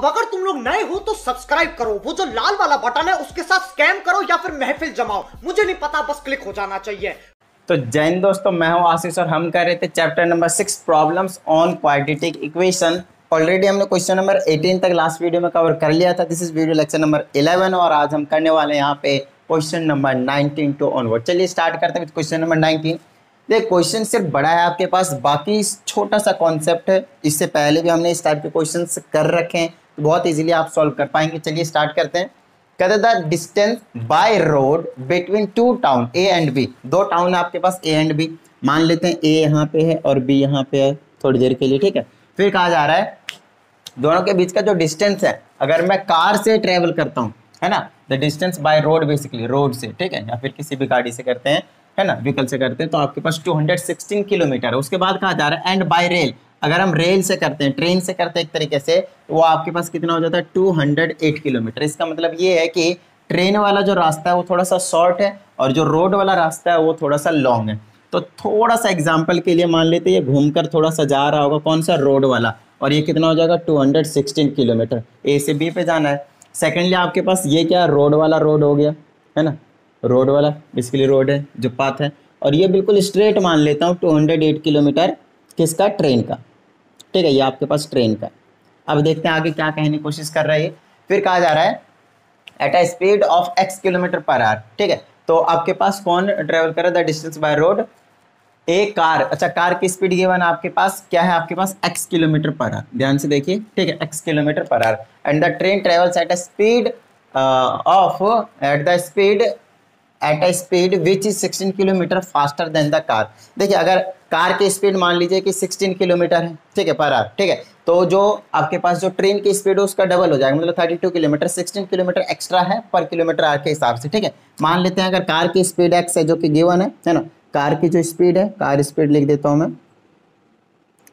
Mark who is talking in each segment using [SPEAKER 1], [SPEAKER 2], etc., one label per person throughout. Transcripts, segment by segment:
[SPEAKER 1] अब अगर तुम लोग नए हो तो सब्सक्राइब करो, वो जो लाल वाला बटन है उसके साथ स्कैम करो या फिर महफिल जमाओ, मुझे नहीं पता, बस क्लिक हो जाना चाहिए।
[SPEAKER 2] तो जय हिंद दोस्तों, मैं हूं आशीष और हम कर रहे थे chapter number 6 problems on quadratic equation. Already हमने क्वेश्चन नंबर 18 तक लास्ट वीडियो में कवर कर लिया था। This is video lecture number 11 और आज हम करने वाले हैं यहाँ पे क्वेश्चन नंबर 19 टू ऑनवर्ड। चलिए स्टार्ट करते हैं क्वेश्चन नंबर 19। देख, क्वेश्चन सिर्फ बड़ा है आपके पास, बाकी छोटा सा कॉन्सेप्ट है। इससे पहले भी हमने इस टाइप के क्वेश्चन कर रखे हैं, तो बहुत इजीली आप सॉल्व कर पाएंगे। चलिए स्टार्ट करते हैं। कहते the distance by road between two town A and B. दो टाउन है आपके पास ए एंड बी, मान लेते हैं ए यहाँ पे है और बी यहाँ पे है थोड़ी देर के लिए, ठीक है। फिर कहा जा रहा है दोनों के बीच का जो डिस्टेंस है, अगर मैं कार से ट्रेवल करता हूँ, है ना, the distance by road, basically road से, ठीक है, या फिर किसी भी गाड़ी से करते हैं, है ना, व्हीकल से करते हैं, तो आपके पास 216 किलोमीटर है। उसके बाद कहा जा रहा है एंड बाय रेल, अगर हम रेल से करते हैं, ट्रेन से करते हैं एक तरीके से, तो वो आपके पास कितना हो जाता है 208 किलोमीटर। इसका मतलब ये है कि ट्रेन वाला जो रास्ता है वो थोड़ा सा शॉर्ट है और जो रोड वाला रास्ता है वो थोड़ा सा लॉन्ग है। तो थोड़ा सा एग्जाम्पल के लिए मान लेते हैं ये घूमकर थोड़ा सा जा रहा होगा, कौन सा, रोड वाला, और ये कितना हो जाएगा 216 किलोमीटर। ए से बी पे जाना है। सेकेंडली आपके पास ये क्या, रोड वाला रोड हो गया, है ना, रोड वाला बेसिकली रोड है जो पाथ है, और ये बिल्कुल स्ट्रेट मान लेता हूँ 208 किलोमीटर किसका, ट्रेन का, ठीक है, ये आपके पास ट्रेन का। अब देखते हैं आगे क्या कहने की कोशिश कर रहा है। फिर कहा जा रहा है at a speed of x kilometre per hour, ठीक है। तो आपके पास कौन ट्रेवल कर रहा है, the distance by road, A car. अच्छा, कार की स्पीड गिवन आपके पास क्या है, आपके पास x किलोमीटर पर आवर, ध्यान से देखिए, ठीक है, x kilometre per hour. And the train travels at a speed which is 16 kilometre faster than the car. देखिए, अगर कार की स्पीड मान लीजिए कि 16 किलोमीटर है, ठीक है, पर आवर, ठीक है, तो जो आपके पास जो ट्रेन की स्पीड है उसका डबल हो जाएगा, मतलब 32 किलोमीटर, 16 किलोमीटर एक्स्ट्रा है पर किलोमीटर आवर के हिसाब से, ठीक है। मान लेते हैं अगर कार की स्पीड x है जो कि गिवन है ना, कार की जो स्पीड है, कार स्पीड लिख देता हूँ मैं,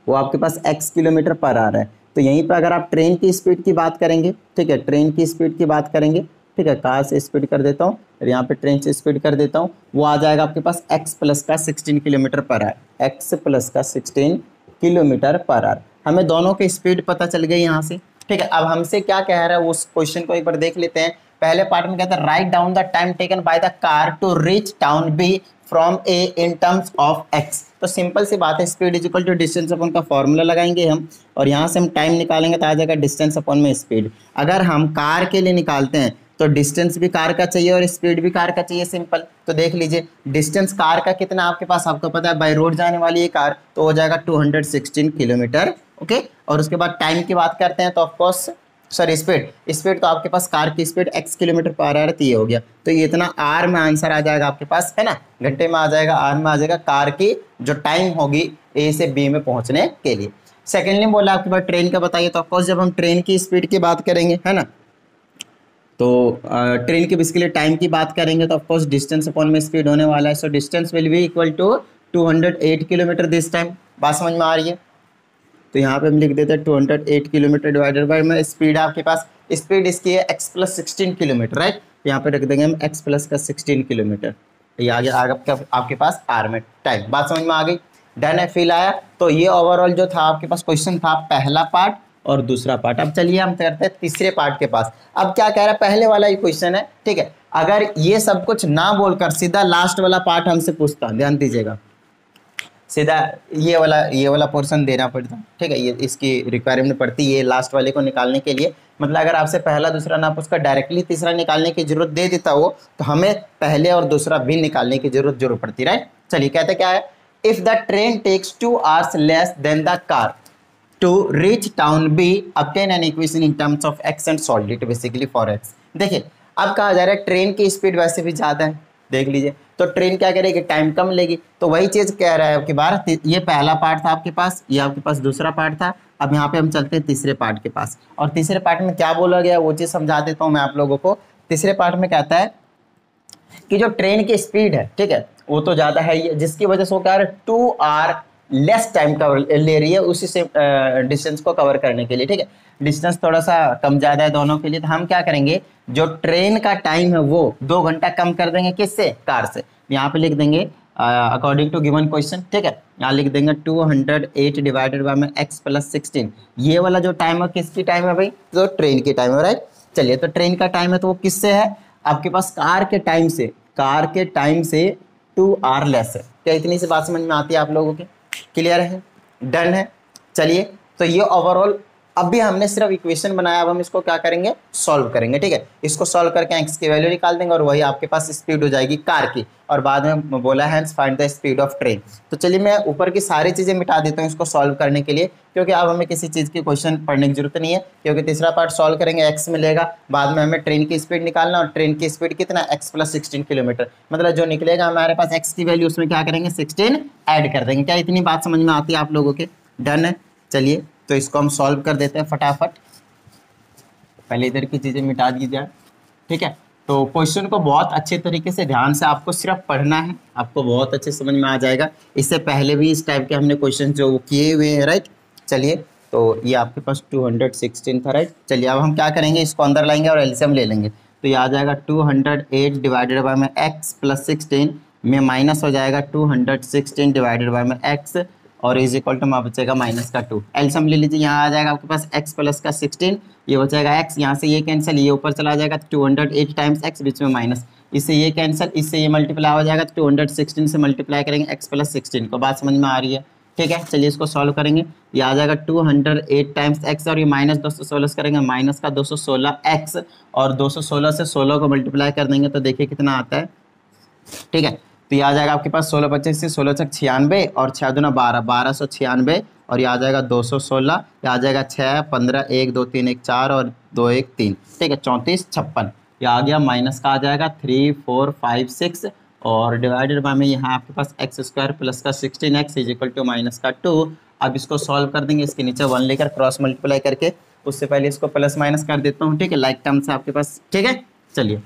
[SPEAKER 2] वो आपके पास x किलोमीटर पर आवर है। तो यहीं पर अगर आप ट्रेन की स्पीड की बात करेंगे, ठीक है, ट्रेन की स्पीड की बात करेंगे, ठीक है, कार से स्पीड कर देता हूँ और यहाँ पे ट्रेन से स्पीड कर देता हूँ, वो आ जाएगा आपके पास x प्लस का 16 kilometre per hour, x plus का 16 किलोमीटर पर आवर। हमें दोनों की स्पीड पता चल गई यहाँ से, ठीक है। अब हमसे क्या कह रहा है उस क्वेश्चन को एक बार देख लेते हैं। पहले पार्ट में कहता है write down the time taken by the car to reach town B from A in terms of x। तो सिंपल सी बात है, speed is equal to distance upon का फॉर्मूला लगाएंगे हम, और यहाँ से हम टाइम निकालेंगे तो आ जाएगा डिस्टेंस अपॉन में स्पीड। अगर हम कार के लिए निकालते हैं तो डिस्टेंस भी कार का चाहिए और स्पीड भी कार का चाहिए, सिंपल। तो देख लीजिए डिस्टेंस कार का कितना आपके पास, आपको पता है बाय रोड जाने वाली ये कार, तो हो जाएगा 216 किलोमीटर, ओके। और उसके बाद टाइम की बात करते हैं तो ऑफकोर्स सॉरी स्पीड तो आपके पास कार की speed x kilometre per hour है, ये हो गया, तो ये इतना आर में आंसर आ जाएगा आपके पास, है ना, घंटे में आ जाएगा, आर में आ जाएगा कार की जो टाइम होगी ए से बी में पहुंचने के लिए। सेकेंडली बोला आपके पास ट्रेन का बताइए, तो ऑफकोर्स जब हम ट्रेन की स्पीड की बात करेंगे, है ना, तो ट्रेन के बेसिकली टाइम की बात करेंगे तो ऑफकोर्स डिस्टेंस अपॉन में स्पीड होने वाला है, so distance will be equal to 208 kilometre this time. बात समझ में आ रही है, तो यहाँ पे हम लिख देते हैं 208 किलोमीटर डिवाइडेड बाय में स्पीड, आपके पास स्पीड इसकी है x प्लस 16 किलोमीटर, राइट, यहाँ पे रख देंगे हम x प्लस का 16 किलोमीटर, ये आगे आपके पास आर में टाइम। बात समझ में आ गई, डन है, फील आया। तो ये ओवरऑल जो था आपके पास क्वेश्चन था, पहला पार्ट और दूसरा पार्ट। अब चलिए हम करते हैं तीसरे पार्ट के पास। अब क्या कह रहा है, पहले वाला ही क्वेश्चन है, ठीक है, अगर ये सब कुछ ना बोलकर सीधा लास्ट वाला पार्ट हमसे पूछता, ध्यान दीजिएगा, सीधा ये वाला पोर्शन देना पड़ता, ठीक है, ये इसकी रिक्वायरमेंट पड़ती है ये लास्ट वाले को निकालने के लिए। मतलब अगर आपसे पहला दूसरा ना पूछकर डायरेक्टली तीसरा निकालने की जरूरत दे देता हो, तो हमें पहले और दूसरा भी निकालने की जरूरत पड़ती, राइट। चलिए कहते क्या है, if the train takes 2 hours less than the car to reach town B, obtain an equation in terms of x and solve it basically for x। देखिए अब कहा जा रहा है ट्रेन की स्पीड वैसे भी ज़्यादा है, देख लीजिए, तो ट्रेन क्या करेगी, टाइम कम लेगी, तो वही चीज़ कह रहा है आपकी बार। ये पहला पार्ट था आपके पास, ये आपके पास दूसरा पार्ट था। अब यहाँ पे हम चलते हैं तीसरे पार्ट के पास, और तीसरे पार्ट में क्या बोला गया वो चीज़ समझा देता हूँ मैं आप लोगों को। तीसरे पार्ट में कहता है कि जो ट्रेन की स्पीड है, ठीक है, वो तो ज़्यादा है ही, जिसकी वजह से वो कह रहा है 2 आवर लेस टाइम कवर ले रही है उसी से डिस्टेंस को कवर करने के लिए, ठीक है, डिस्टेंस थोड़ा सा कम ज़्यादा है दोनों के लिए। तो हम क्या करेंगे, जो ट्रेन का टाइम है वो 2 घंटा कम कर देंगे, किससे, कार से। यहाँ पे लिख देंगे अकॉर्डिंग टू गिवन क्वेश्चन, ठीक है। यहाँ लिख देंगे 208 डिवाइडेड बाय में x प्लस 16। ये वाला जो टाइम है किसकी टाइम है भाई, तो ट्रेन की टाइम है, राइट। चलिए, तो ट्रेन का टाइम है तो वो किससे है, आपके पास कार के टाइम से 2 आवर लेस है। क्या इतनी सी बात समझ में आती है आप लोगों के, क्लियर है, डन है। चलिए, तो ये ओवरऑल अभी हमने सिर्फ इक्वेशन बनाया, अब हम इसको क्या करेंगे, सॉल्व करेंगे, ठीक है। इसको सॉल्व करके x की वैल्यू निकाल देंगे और वही आपके पास स्पीड हो जाएगी कार की, और बाद में बोला है find the speed of train. तो चलिए मैं ऊपर की सारी चीज़ें मिटा देता हूँ इसको सॉल्व करने के लिए, क्योंकि अब हमें किसी चीज़ की क्वेश्चन पढ़ने की जरूरत नहीं है, क्योंकि तीसरा पार्ट सॉल्व करेंगे x मिलेगा, बाद में हमें ट्रेन की स्पीड निकालना, और ट्रेन की स्पीड कितना, x प्लस 16 किलोमीटर, मतलब जो निकलेगा हमारे पास x की वैल्यू, उसमें क्या करेंगे 16 ऐड कर देंगे। क्या इतनी बात समझ में आती है आप लोगों के, डन है। चलिए, तो इसको हम सॉल्व कर देते हैं फटाफट, पहले इधर की चीज़ें मिटा दी जाए, ठीक है। तो क्वेश्चन को बहुत अच्छे तरीके से ध्यान से आपको सिर्फ पढ़ना है, आपको बहुत अच्छे समझ में आ जाएगा। इससे पहले भी इस टाइप के हमने क्वेश्चन जो किए हुए हैं, राइट। चलिए, तो ये आपके पास 216 था, राइट। चलिए, अब हम क्या करेंगे, इसको अंदर लाएंगे और एलसीएम ले लेंगे, तो ये आ जाएगा 208 डिवाइडेड बाय में x प्लस 16 में माइनस हो जाएगा 216 डिवाइडेड बाय में x, और इज इक्वल टू में बचेगा माइनस का 2। एलसीएम ले लीजिए, यहाँ आ जाएगा आपके पास x प्लस का 16, ये बचेगा x, यहाँ से ये कैंसिल, ये ऊपर चला जाएगा 208 टाइम्स x, बीच में माइनस, इससे ये कैंसिल, इससे ये मल्टीप्लाई हो जाएगा, 216 से मल्टीप्लाई करेंगे x प्लस 16 को, बात समझ में आ रही है, ठीक है। चलिए, इसको सॉल्व करेंगे, ये आ जाएगा 208 टाइम्स x, और ये माइनस 216 करेंगे, माइनस का 216x, और 216 से 16 को मल्टीप्लाई कर देंगे तो देखिए कितना आता है, ठीक है। तो ये आ जाएगा आपके पास 16 25 से 16 तक 96, और 6 दूना 12, 1296, और ये आ जाएगा 216, ये आ जाएगा 6 15 1 2 3 1 4 और 2 1 3, ठीक है, 34 56, ये आ गया, माइनस का आ जाएगा 3 4 5 6, और डिवाइडेड बाय में यहाँ आपके पास एक्स स्क्वायर प्लस का 16x is equal to minus का 2। अब इसको सॉल्व कर देंगे, इसके नीचे 1 लेकर क्रॉस मल्टीप्लाई करके, उससे पहले इसको प्लस माइनस कर देता हूँ, ठीक है, लाइक टर्म से आपके पास, ठीक है। चलिए,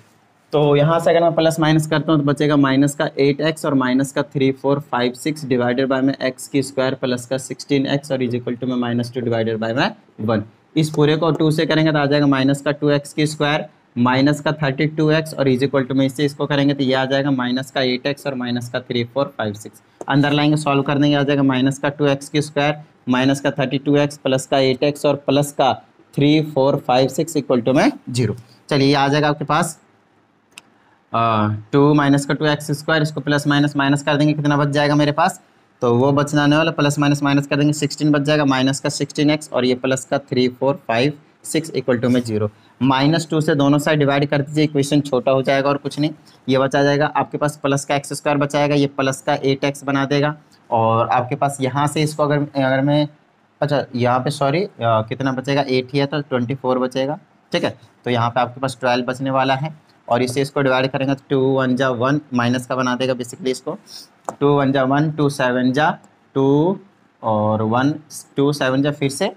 [SPEAKER 2] तो यहाँ से अगर मैं प्लस माइनस करता हूँ तो बचेगा माइनस का 8x और माइनस का 3 4 5 6 डिवाइडेड बाय में x की स्क्वायर प्लस का 16x और इज इक्वल टू में -2 डिवाइडेड बाय में 1। इस पूरे को 2 से करेंगे तो आ जाएगा माइनस का 2x की स्क्वायर माइनस का 32x और इज इक्वल टू में इससे इसको करेंगे तो ये आ जाएगा माइनस का 8x और माइनस का 3 4 5 6। अंदर लाएंगे, सॉल्व कर देंगे, आ जाएगा माइनस का 2x की स्क्वायर माइनस का 32x प्लस का 8x और प्लस का 3 4 5 6 इक्वल टू में 0। चलिए, ये आ जाएगा आपके पास 2 माइनस का 2x स्क्वायर, इसको प्लस माइनस माइनस कर देंगे, कितना बच जाएगा मेरे पास, तो वो बचना आने वाला, प्लस माइनस माइनस कर देंगे 16 बच जाएगा, माइनस का 16x और ये प्लस का 3 4 5 6 इक्वल टू में 0। -2 से दोनों साइड डिवाइड कर दीजिए, इक्वेशन छोटा हो जाएगा और कुछ नहीं, ये बचा जाएगा आपके पास प्लस का x स्क्वायर बचाएगा, ये प्लस का 8x बना देगा, और आपके पास यहाँ से इसको अगर मैं अच्छा यहाँ पे सॉरी कितना बचेगा 8 ही है तो 24 बचेगा, ठीक है। तो यहाँ पे आपके पास 12 बचने वाला है, और इससे इसको डिवाइड करेंगे तो 2 1 जा 1 माइनस का बना देगा बेसिकली इसको, 2 1 जा 1 2 7 जा 2 और 1 2 7 जा फिर से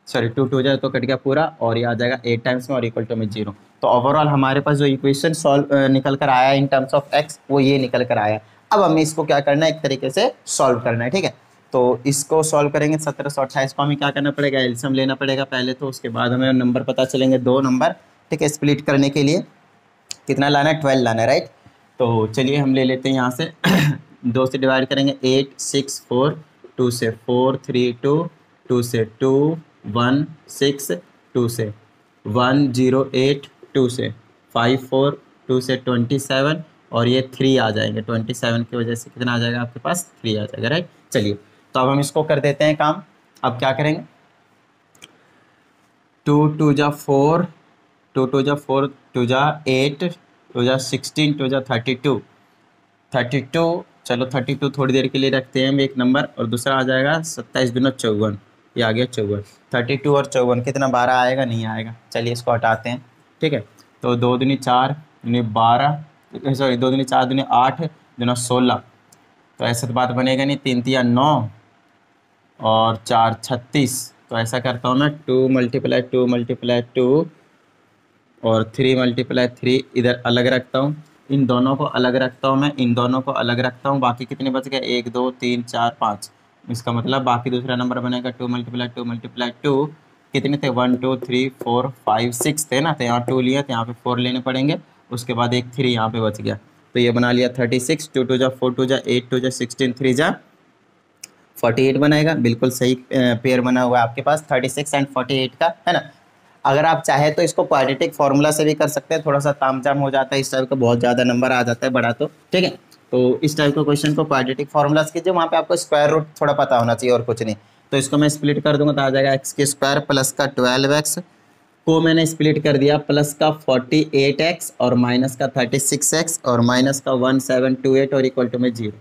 [SPEAKER 2] सॉरी 2 2 जा तो कट गया पूरा, और ये आ जाएगा 8 टाइम्स में और इक्वल टू में 0। तो ओवरऑल हमारे पास जो इक्वेशन सॉल्व निकल कर आया इन टर्म्स ऑफ x वो ये निकल कर आया। अब हमें इसको क्या करना है, एक तरीके से सॉल्व करना है, ठीक है। तो इसको सॉल्व करेंगे 1728 को हमें क्या करना पड़ेगा, एलसीएम लेना पड़ेगा पहले, तो उसके बाद हमें नंबर पता चलेंगे 2 नंबर, ठीक है। स्प्लिट करने के लिए कितना लाना है, 12 लाना है, राइट। तो चलिए हम ले लेते हैं यहाँ से 2 से डिवाइड करेंगे 8 6 4 2 से 4 3 2 2 से 2 1 6 2 से 1 0 8 2 से 5 4 2 से 27 और ये 3 आ जाएंगे, 27 की वजह से कितना आ जाएगा आपके पास 3 आ जाएगा, राइट। चलिए, तो अब हम इसको कर देते हैं काम। अब क्या करेंगे, 2 2 जा 4 2 2 जा 4 2 जा 8 2 जा 16 2 जा 32 चलो 32 थोड़ी देर के लिए रखते हैं हम एक नंबर, और दूसरा आ जाएगा 27 दूना 54, ये आ गया 54। 32 और 54 कितना 12 आएगा, नहीं आएगा। चलिए इसको हटाते हैं, ठीक है। तो 2 दूनी 4 दूनी 12 सॉरी 2 दूनी 4 दूनी 8 दूना 16, तो ऐसा तो बात बनेगा नहीं, 3 3 9 और 4 36। तो ऐसा करता हूँ मैं 2 × 2 और 3 × 3 इधर अलग रखता हूँ, इन दोनों को अलग रखता हूँ मैं, इन दोनों को अलग रखता हूँ, बाकी कितने बच गए 1 2 3 4 5। इसका मतलब बाकी दूसरा नंबर बनेगा 2 × 2 कितने थे 1 2 3 4 5 6 थे ना, तो यहाँ 2 लिए तो यहाँ पे 4 लेने पड़ेंगे, उसके बाद एक 3 यहाँ पे बच गया, तो ये बना लिया 36, 2 2 जा 4 2 जा 8 2 जा 16, 3 जा 48 बनाएगा। बिल्कुल सही पेयर बना हुआ है आपके पास 36 एंड 48 का, है ना। अगर आप चाहे तो इसको क्वाड्रेटिक फार्मूला से भी कर सकते हैं, थोड़ा सा तामझाम हो जाता है इस टाइप का, बहुत ज़्यादा नंबर आ जाता है बड़ा, तो ठीक है। तो इस टाइप का क्वेश्चन को क्वाड्रेटिक फार्मूला से कीजिए, वहाँ पे आपको स्क्वायर रूट थोड़ा पता होना चाहिए और कुछ नहीं। तो इसको मैं स्प्लिट कर दूंगा तो आ जाएगा एक्स के स्क्वायर प्लस का 12x को मैंने स्प्लिट कर दिया प्लस का 48x और माइनस का 36x और माइनस का 1728 और इक्वल टू में 0।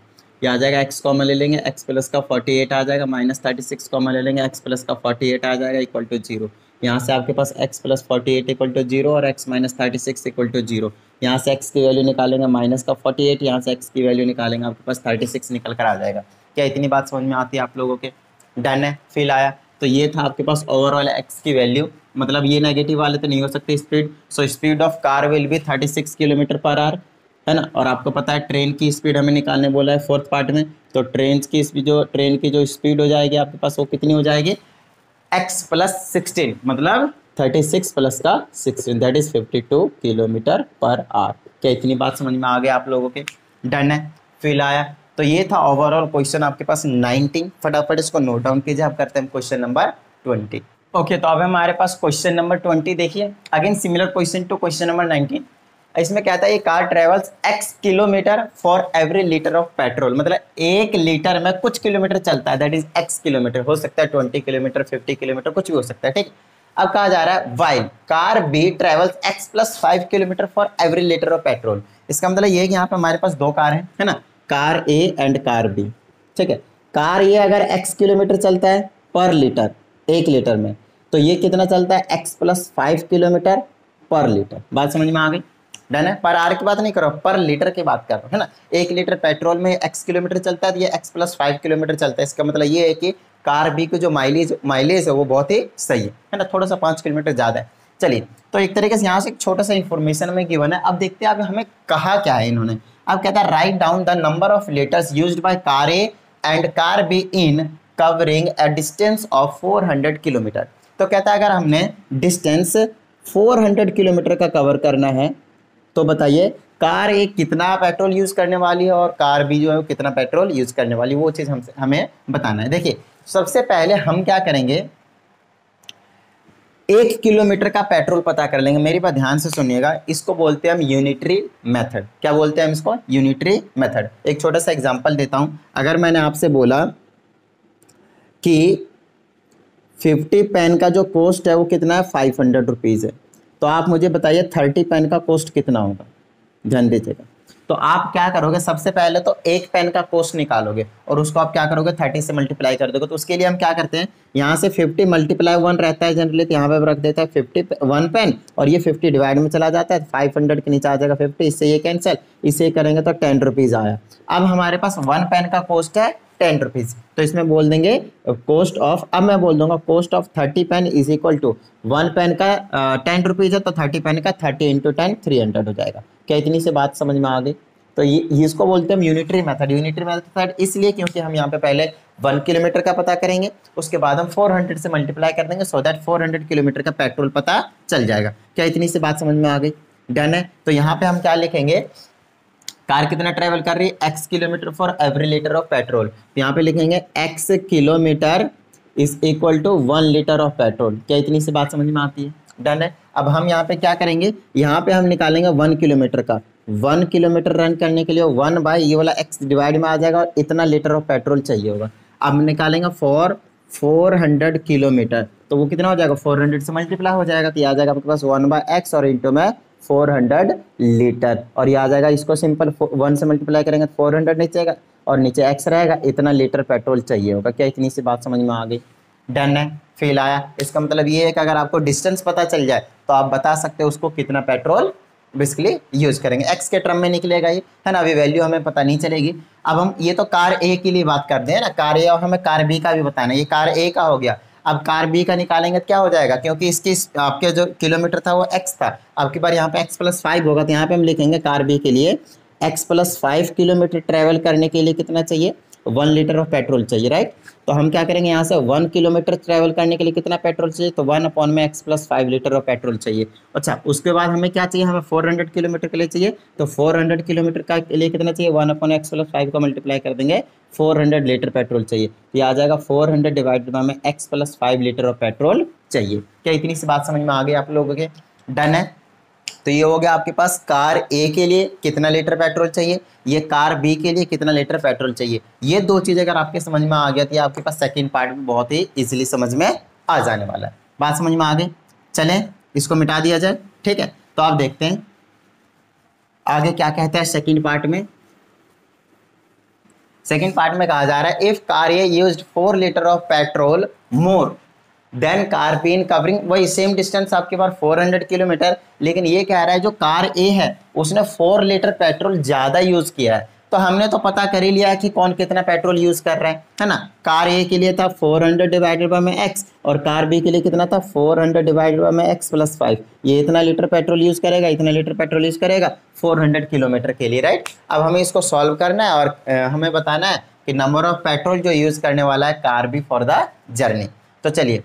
[SPEAKER 2] ये आ जाएगा x कॉमन ले लेंगे, x प्लस का 48 आ जाएगा, माइनस 36 कॉमन ले लेंगे, x प्लस का 48 आ जाएगा इक्वल टू 0। यहाँ से आपके पास x प्लस 48 इक्वल टू 0 और x माइनस 36 इक्वल टू 0। यहाँ से x की वैल्यू निकालेंगे माइनस का 48, यहाँ से x की वैल्यू निकालेंगे आपके पास 36 निकल कर आ जाएगा। क्या इतनी बात समझ में आती है आप लोगों के? डन है, फील आया? तो ये था आपके पास ओवरऑल x की वैल्यू, मतलब ये नेगेटिव वाले तो नहीं हो सकते speed. So speed of car will be 36 kilometre per hour, है ना। और आपको पता है ट्रेन की स्पीड हमें निकालने बोला है फोर्थ पार्ट में, तो ट्रेन की जो स्पीड हो जाएगी आपके पास वो कितनी हो जाएगी? x प्लस 16, मतलब 36 प्लस का 16, that is 52 kilometre per hour. क्या इतनी बात समझ में आ गया आप लोगों के? डन है, फील आया? तो ये था ओवरऑल क्वेश्चन आपके पास 19। फटाफट इसको नोट डाउन कीजिए। अब करते हैं क्वेश्चन नंबर 20। ओके, तो अब हमारे पास क्वेश्चन नंबर 20 देखिए, again similar question to question number 19। इसमें कहता है ये car travels x kilometre for every litre of petrol, मतलब 1 लीटर में कुछ किलोमीटर चलता है, दैट इज x किलोमीटर। हो सकता है 20 किलोमीटर, 50 किलोमीटर, कुछ भी हो सकता है, ठीक। अब कहा जा रहा है while car B travels x plus 5 kilometre for every litre of petrol. इसका मतलब ये है कि यहाँ पे हमारे पास 2 कार है ना, car A and car B, ठीक है। कार ए अगर x किलोमीटर चलता है पर लीटर 1 लीटर में, तो ये कितना चलता है? x प्लस 5 किलोमीटर पर लीटर। बात समझ में आ गई? डन है। पर आर की बात नहीं करो, पर लीटर की बात कर रहा हूँ, है ना। 1 लीटर पेट्रोल में x किलोमीटर चलता है, तो ये x प्लस 5 किलोमीटर चलता है। इसका मतलब ये है कि कार बी की जो माइलेज है वो बहुत ही सही है ना, थोड़ा सा 5 किलोमीटर ज़्यादा है। चलिए, तो एक तरीके से यहाँ से एक छोटा सा इन्फॉर्मेशन में गिवन है। अब देखते हैं अब हमें कहा क्या है इन्होंने। अब कहता है write down the number of litres used by car A and car be in covering a distance of 400 kilometre. तो कहता है अगर हमने डिस्टेंस 400 किलोमीटर का कवर करना है तो बताइए कार ए कितना पेट्रोल यूज करने वाली है और कार बी जो है वो कितना पेट्रोल यूज करने वाली है, वो चीज़ हमें बताना है। देखिए, सबसे पहले हम क्या करेंगे, 1 किलोमीटर का पेट्रोल पता कर लेंगे। मेरी बात ध्यान से सुनिएगा, इसको बोलते हैं हम यूनिटरी मेथड। क्या बोलते हैं हम इसको? Unitary method. एक छोटा सा एग्जांपल देता हूं। अगर मैंने आपसे बोला कि 50 पेन का जो कॉस्ट है वो कितना है? 500 रुपीज़ है, तो आप मुझे बताइए 30 पेन का कॉस्ट कितना होगा? ध्यान दीजिएगा। तो आप क्या करोगे, सबसे पहले तो 1 पेन का कॉस्ट निकालोगे और उसको आप क्या करोगे? 30 से मल्टीप्लाई कर दोगे। तो उसके लिए हम क्या करते हैं, यहाँ से 50 मल्टीप्लाई 1 रहता है जनरली, तो यहाँ पे रख देता है 51 पेन और ये 50 डिवाइड में चला जाता है, 500 के नीचे आ जाएगा 50, इससे ये कैंसिल, इसे करेंगे तो 10 रुपीज़ आया। अब हमारे पास 1 पेन का कॉस्ट है 10 रुपीज़, तो इसमें बोल देंगे कॉस्ट ऑफ, अब मैं बोल दूंगा cost of 30 pen is equal to 1 pen का 10 रुपीज़ है, तो 30 पेन का 30 इंटू 10 300 हो जाएगा। क्या इतनी से बात समझ में आ गई? तो ये इसको बोलते हैं हम यूनिटरी मेथड। यूनिटरी मेथड इसलिए क्योंकि हम यहाँ पे पहले 1 किलोमीटर का पता करेंगे, उसके बाद हम 400 से मल्टीप्लाई कर देंगे, सो दैट 400 किलोमीटर का पेट्रोल पता चल जाएगा। क्या इतनी से बात समझ में आ गई? डन है। तो यहाँ पे हम क्या लिखेंगे, कार कितना ट्रेवल कर रही है? x kilometre for every litre of petrol. तो यहाँ पे लिखेंगे x kilometre is equal to 1 litre of petrol. क्या इतनी से बात समझ में आती है? डन है। अब हम यहाँ पे क्या करेंगे, यहाँ पे हम निकालेंगे 1 किलोमीटर का। 1 किलोमीटर रन करने के लिए 1 बाई ये वाला x डिवाइड में आ जाएगा और इतना लीटर ऑफ पेट्रोल चाहिए होगा। अब निकालेंगे फॉर 400 किलोमीटर, तो वो कितना हो जाएगा? 400 से मल्टीप्लाई हो जाएगा, तो ये आ जाएगा आपके पास 1 बाई x और इंटू में 400 लीटर, और ये आ जाएगा, इसको सिंपल 1 से मल्टीप्लाई करेंगे 400 नीचे आएगा और नीचे x रहेगा, इतना लीटर पेट्रोल चाहिए होगा। क्या इतनी सी बात समझ में आ गई? डन है, फील आया? इसका मतलब ये है कि अगर आपको डिस्टेंस पता चल जाए तो आप बता सकते हो उसको कितना पेट्रोल बेसिकली यूज करेंगे। x के टर्म में निकलेगा ये, है ना। अभी वैल्यू हमें पता नहीं चलेगी। अब हम ये तो कार ए के लिए बात करते हैं ना, कार ए, और हमें कार बी का भी बताना है। ये कार ए का हो गया, अब कार बी का निकालेंगे तो क्या हो जाएगा, क्योंकि इसकी आपके जो किलोमीटर था वो x था, अब की बार यहाँ पे x प्लस 5 होगा, तो यहाँ पे हम लिखेंगे कार बी के लिए x प्लस 5 किलोमीटर ट्रेवल करने के लिए कितना चाहिए? 1 लीटर ऑफ पेट्रोल चाहिए, राइट। तो हम क्या करेंगे, यहाँ से 1 किलोमीटर ट्रैवल करने के लिए कितना पेट्रोल चाहिए, तो 1/x+5 लीटर ऑफ पेट्रोल चाहिए। अच्छा, उसके बाद हमें क्या चाहिए, हमें 400 किलोमीटर के लिए चाहिए, तो 400 किलोमीटर का लिए कितना चाहिए, 1/x+5 को मल्टीप्लाई कर देंगे, 400 लीटर पेट्रोल चाहिए। तो ये आ जाएगा 400 डिवाइडेड बाय में x+5 लीटर ऑफ पेट्रोल चाहिए। क्या इतनी सी बात समझ में आ गई आप लोगों के? डन है। तो ये हो गया आपके पास कार ए के लिए कितना लीटर पेट्रोल चाहिए, ये कार बी के लिए कितना लीटर पेट्रोल चाहिए। ये दो चीज़ अगर आपके समझ में आ गया तो आपके पास सेकंड पार्ट में बहुत ही इजीली समझ में आ जाने वाला है। बात समझ में आ गई? चलें इसको मिटा दिया जाए, ठीक है। तो आप देखते हैं आगे क्या कहता है सेकंड पार्ट में। सेकंड पार्ट में कहा जा रहा है if car A used 4 litre of petrol more then car be in covering, वही सेम डिस्टेंस आपके पास 400 किलोमीटर, लेकिन ये कह रहा है जो कार ए है उसने 4 लीटर पेट्रोल ज़्यादा यूज़ किया है। तो हमने तो पता कर ही लिया है कि कौन कितना पेट्रोल यूज़ कर रहा है ना। कार ए के लिए था 400 डिवाइडेड बाय में x, और कार बी के लिए कितना था 400 डिवाइडेड बाय में x+5। ये इतना लीटर पेट्रोल यूज़ करेगा, इतना लीटर पेट्रोल यूज़ करेगा 400 किलोमीटर के लिए, राइट। अब हमें इसको सॉल्व करना है और हमें बताना है कि नंबर ऑफ पेट्रोल जो यूज़ करने वाला है car B for the journey. तो चलिए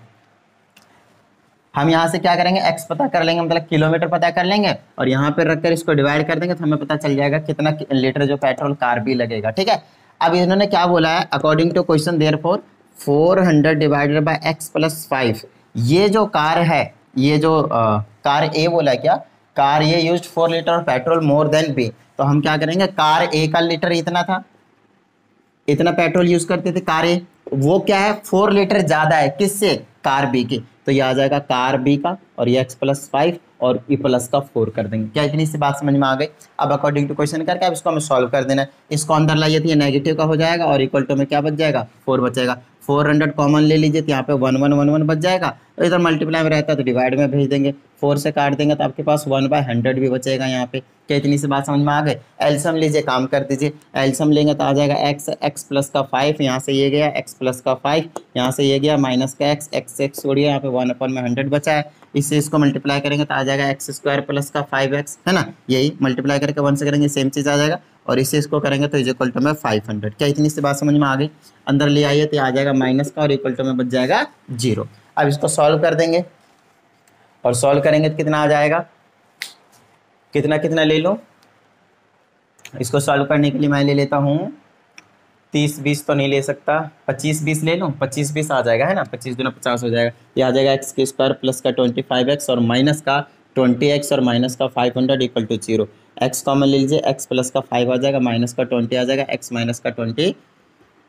[SPEAKER 2] हम यहाँ से क्या करेंगे, x पता कर लेंगे, मतलब किलोमीटर पता कर लेंगे, और यहाँ पे रखकर इसको डिवाइड कर देंगे तो हमें पता चल जाएगा कितना लीटर जो पेट्रोल कार बी लगेगा, ठीक है। अब इन्होंने क्या बोला है, according to question therefore 400 divided by x+5, ये जो कार है, ये जो कार ए बोला है, क्या car A used 4 litre of petrol more than B, तो हम क्या करेंगे, कार ए का लीटर इतना था, इतना पेट्रोल यूज करते थे कार ए, वो क्या है 4 लीटर ज्यादा है किससे, कार बी की। तो ये आ जाएगा कार बी का, और ये x+5 और e प्लस का 4 कर देंगे। क्या इतनी सी बात समझ में आ गई? अब अकॉर्डिंग टू क्वेश्चन करके अब इसको हमें सॉल्व कर देना है। इसको अंदर लाइए तो ये नेगेटिव का हो जाएगा, और इक्वल टू में क्या बच जाएगा, 4 बचेगा। 400 कॉमन ले लीजिए तो यहाँ पे 1 1 1 1 बच जाएगा, और इधर मल्टीप्लाई में रहता है तो डिवाइड में भेज देंगे, 4 से काट देंगे तो आपके पास 1/100 भी बचेगा यहाँ पे। क्या इतनी सी बात समझ में आ गई? एल्सियम लीजिए, काम कर दीजिए, एल्सियम लेंगे तो आ जाएगा x प्लस का 5, यहाँ से ये गया x प्लस का 5, यहाँ से ये गया माइनस का x छोड़िए, यहाँ पे 1/100 बचा है, इससे इसको मल्टीप्लाई करेंगे तो आ जाएगा x² प्लस का 5x, है ना। यही मल्टीप्लाई करके 1 से करेंगे सेम चीज़ आ जाएगा, और इससे इसको करेंगे तो इज इक्वल टू में 500। क्या इतनी सी बात समझ में आ गई? अंदर ले आइए तो आ जाएगा माइनस का, और इक्वल टू में बच जाएगा 0। अब इसको सॉल्व कर देंगे, और सॉल्व करेंगे तो कितना आ जाएगा, कितना कितना ले लो, इसको सॉल्व करने के लिए मैं ले लेता हूँ 30-20 तो नहीं ले सकता, 25-20 ले लूँ, 25-20 आ जाएगा, है ना, 25 दूना 50 हो जाएगा। ये आ जाएगा x² प्लस का 25x और माइनस का 20x और माइनस का 500 इक्वल टू 0। x कॉमन ले लीजिए, x प्लस का 5 आ जाएगा, माइनस का 20 आ जाएगा, x माइनस का 20,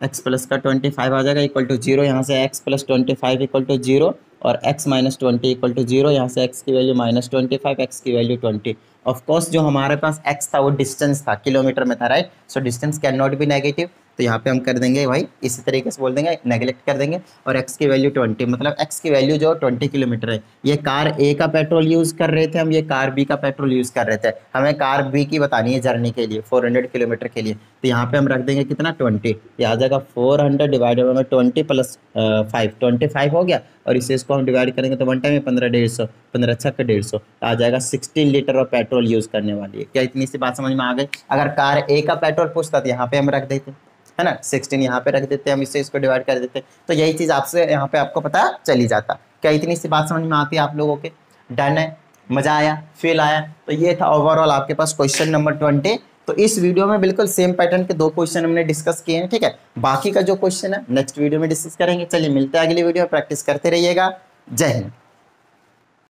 [SPEAKER 2] x प्लस का 25 आ जाएगा इक्वल टू 0। यहाँ से x प्लस 25 इक्वल टू 0, और x माइनस 20 इक्वल टू 0। यहाँ से x की वैल्यू -25, x की वैल्यू 20। ऑफ कोर्स जो हमारे पास x था वो डिस्टेंस था, किलोमीटर में था, right. So distance can not be negative, तो यहाँ पे हम कर देंगे भाई इसी तरीके से बोल देंगे, नेगलेक्ट कर देंगे, और x की वैल्यू 20, मतलब x की वैल्यू जो 20 किलोमीटर है। ये कार A का पेट्रोल यूज़ कर रहे थे हम, ये कार B का पेट्रोल यूज़ कर रहे थे, हमें कार B की बतानी है जर्नी के लिए 400 किलोमीटर के लिए। तो यहाँ पे हम रख देंगे कितना 20, ये आ जाएगा 400 डिवाइडेड बाय 20 प्लस 5, 25 हो गया, और इसे इसको हम डिवाइड करेंगे तो 1 टाइम में 15 150, 15 छक्के 150 आ जाएगा, 16 लीटर ऑफ पेट्रोल यूज़ करने वाली है। क्या इतनी सी बात समझ में आ गई? अगर कार A का पेट्रोल पूछता तो यहाँ पे हम रख देते, है ना, 16 यहाँ पे रख देते हम, इससे इसको डिवाइड कर देते, तो यही चीज़ आपसे यहाँ पे आपको पता चली जाता। क्या इतनी सी बात समझ में आती है आप लोगों के? डन है, मज़ा आया, फील आया? तो ये था ओवरऑल आपके पास क्वेश्चन नंबर 20। तो इस वीडियो में बिल्कुल सेम पैटर्न के 2 क्वेश्चन हमने डिस्कस किए हैं, ठीक है। बाकी का जो क्वेश्चन है नेक्स्ट वीडियो में डिस्कस करेंगे। चलिए मिलते हैं अगली वीडियो में, प्रैक्टिस करते रहिएगा। जय हिंद।